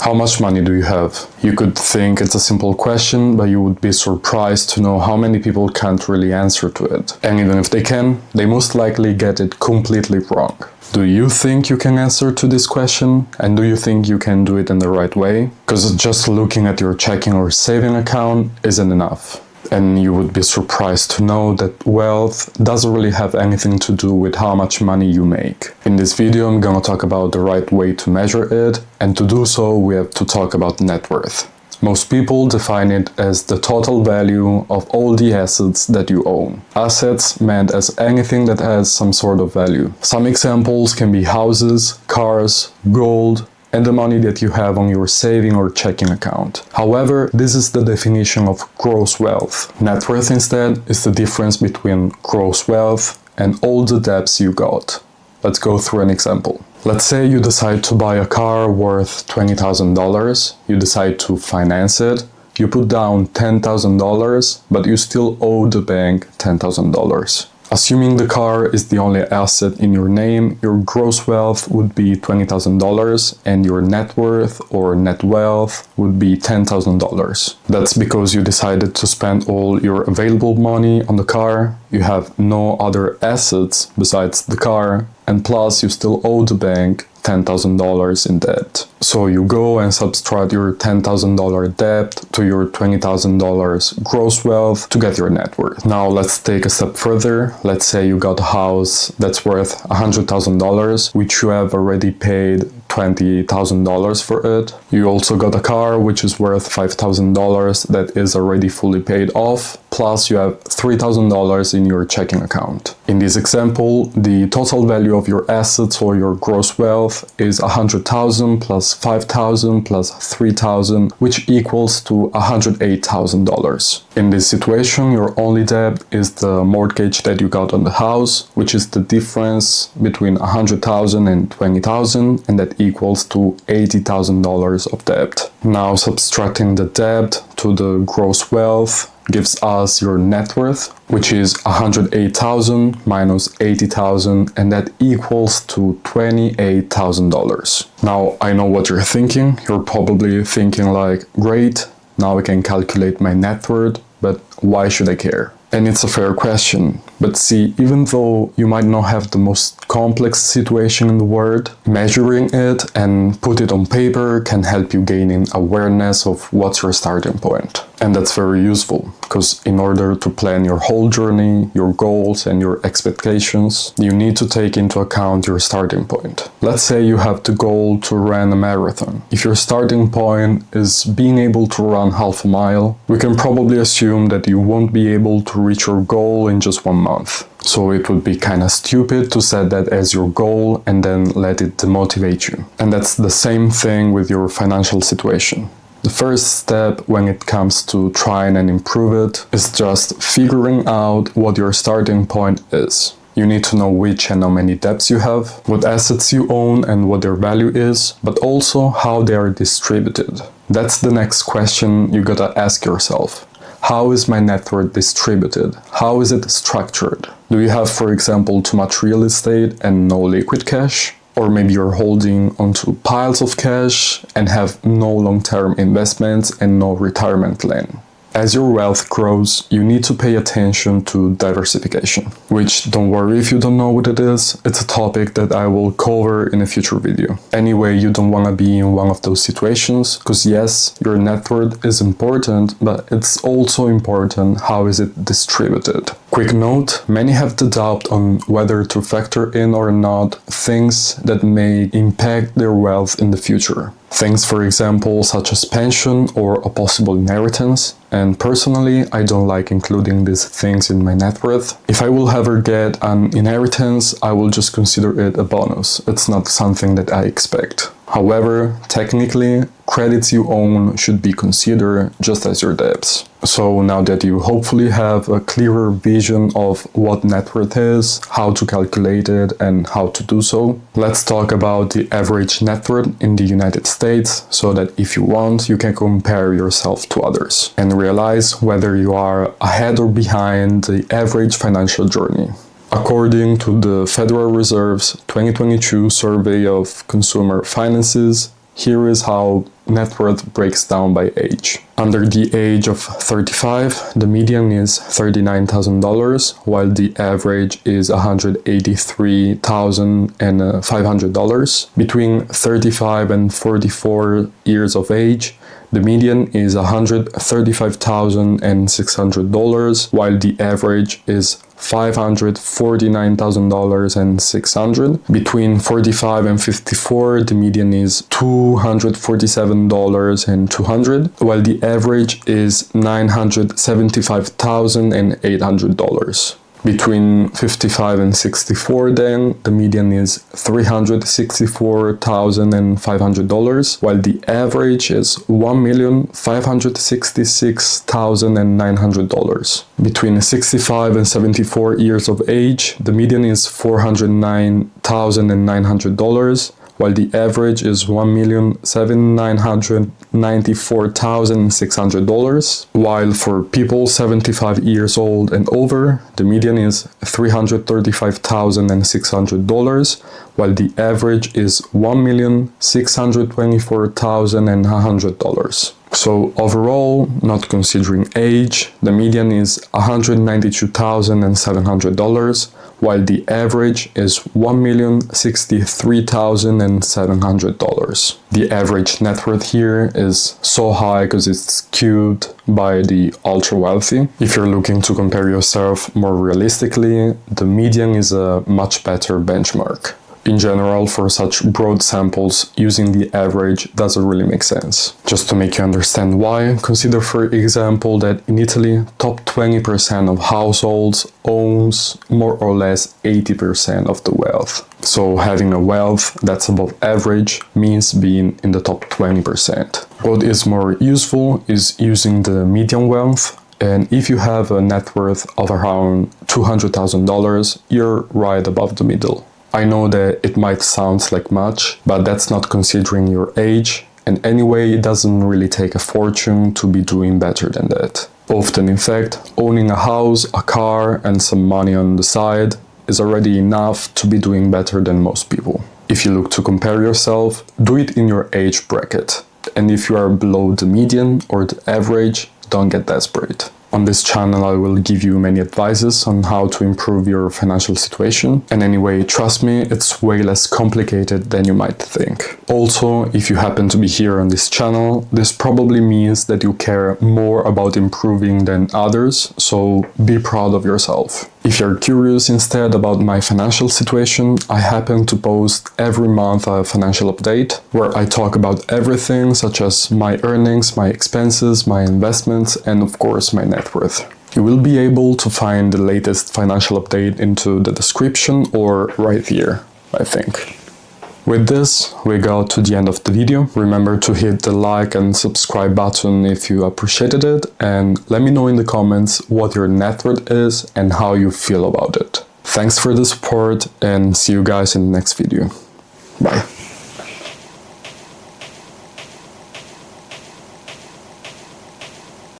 How much money do you have? You could think it's a simple question, but you would be surprised to know how many people can't really answer to it. And even if they can, they most likely get it completely wrong. Do you think you can answer to this question? And do you think you can do it in the right way? Because just looking at your checking or saving account isn't enough. And you would be surprised to know that wealth doesn't really have anything to do with how much money you make. In this video, I'm gonna talk about the right way to measure it, and to do so, we have to talk about net worth. Most people define it as the total value of all the assets that you own. Assets meant as anything that has some sort of value. Some examples can be houses, cars, gold, and the money that you have on your saving or checking account. However, this is the definition of gross wealth. Net worth instead is the difference between gross wealth and all the debts you got. Let's go through an example. Let's say you decide to buy a car worth $20,000, you decide to finance it, you put down $10,000, but you still owe the bank $10,000. Assuming the car is the only asset in your name, your gross wealth would be $20,000 and your net worth or net wealth would be $10,000. That's because you decided to spend all your available money on the car, you have no other assets besides the car, and plus you still owe the bank $10,000 in debt. So you go and subtract your $10,000 debt to your $20,000 gross wealth to get your net worth. Now let's take a step further. Let's say you got a house that's worth $100,000, which you have already paid $20,000 for it. You also got a car which is worth $5,000 that is already fully paid off, plus you have $3,000 in your checking account. In this example, the total value of your assets or your gross wealth is $100,000 plus $5,000 plus $3,000, which equals to $108,000. In this situation, your only debt is the mortgage that you got on the house, which is the difference between $100,000 and $20,000, and that equals to $80,000 of debt. Now subtracting the debt to the gross wealth gives us your net worth, which is 108,000 minus 80,000, and that equals to $28,000. Now I know what you're thinking. You're probably thinking like, great, now I can calculate my net worth, but why should I care? And it's a fair question. But see, even though you might not have the most complex situation in the world, measuring it and put it on paper can help you gaining awareness of what's your starting point. And that's very useful, because in order to plan your whole journey, your goals and your expectations, you need to take into account your starting point. Let's say you have the goal to run a marathon. If your starting point is being able to run half a mile, we can probably assume that you won't be able to reach your goal in just 1 month. So it would be kind of stupid to set that as your goal and then let it demotivate you. And that's the same thing with your financial situation. The first step when it comes to trying and improve it is just figuring out what your starting point is. You need to know which and how many debts you have, what assets you own and what their value is, but also how they are distributed. That's the next question you gotta ask yourself. How is my net worth distributed? How is it structured? Do you have, for example, too much real estate and no liquid cash? Or maybe you're holding onto piles of cash and have no long-term investments and no retirement plan. As your wealth grows, you need to pay attention to diversification, which, don't worry if you don't know what it is, it's a topic that I will cover in a future video. Anyway, you don't want to be in one of those situations, because yes, your net worth is important, but it's also important how is it distributed. Quick note, many have the doubt on whether to factor in or not things that may impact their wealth in the future. Things, for example, such as pension or a possible inheritance. And personally, I don't like including these things in my net worth. If I will ever get an inheritance, I will just consider it a bonus. It's not something that I expect. However, technically, credits you own should be considered just as your debts. So now that you hopefully have a clearer vision of what net worth is, how to calculate it and how to do so, let's talk about the average net worth in the United States so that if you want, you can compare yourself to others and realize whether you are ahead or behind the average financial journey. According to the Federal Reserve's 2022 Survey of Consumer Finances, here is how net worth breaks down by age. Under the age of 35, the median is $39,000, while the average is $183,500. Between 35 and 44 years of age, the median is $135,600, while the average is $549,600. Between 45 and 54, the median is $247,200, while the average is $975,800. Between 55 and 64 then, the median is $364,500, while the average is $1,566,900. Between 65 and 74 years of age, the median is $409,900, while the average is $1,794,600, while for people 75 years old and over, the median is $335,600, while the average is $1,624,100. So overall, not considering age, the median is $192,700, while the average is $1,063,700. The average net worth here is so high because it's skewed by the ultra wealthy. If you're looking to compare yourself more realistically, the median is a much better benchmark. In general, for such broad samples, using the average doesn't really make sense. Just to make you understand why, consider for example that in Italy, top 20% of households owns more or less 80% of the wealth. So having a wealth that's above average means being in the top 20%. What is more useful is using the median wealth. And if you have a net worth of around $200,000, you're right above the middle. I know that it might sound like much, but that's not considering your age, and anyway, it doesn't really take a fortune to be doing better than that. Often, in fact, owning a house, a car, and some money on the side is already enough to be doing better than most people. If you look to compare yourself, do it in your age bracket. And if you are below the median or the average, don't get desperate. On this channel, I will give you many advices on how to improve your financial situation. And anyway, trust me, it's way less complicated than you might think. Also, if you happen to be here on this channel, this probably means that you care more about improving than others, so be proud of yourself. If you're curious instead about my financial situation, I happen to post every month a financial update where I talk about everything such as my earnings, my expenses, my investments, and of course my net worth. You will be able to find the latest financial update into the description or right here, I think. With this, we got to the end of the video. Remember to hit the like and subscribe button if you appreciated it, and let me know in the comments what your net worth is and how you feel about it. Thanks for the support, and see you guys in the next video. Bye.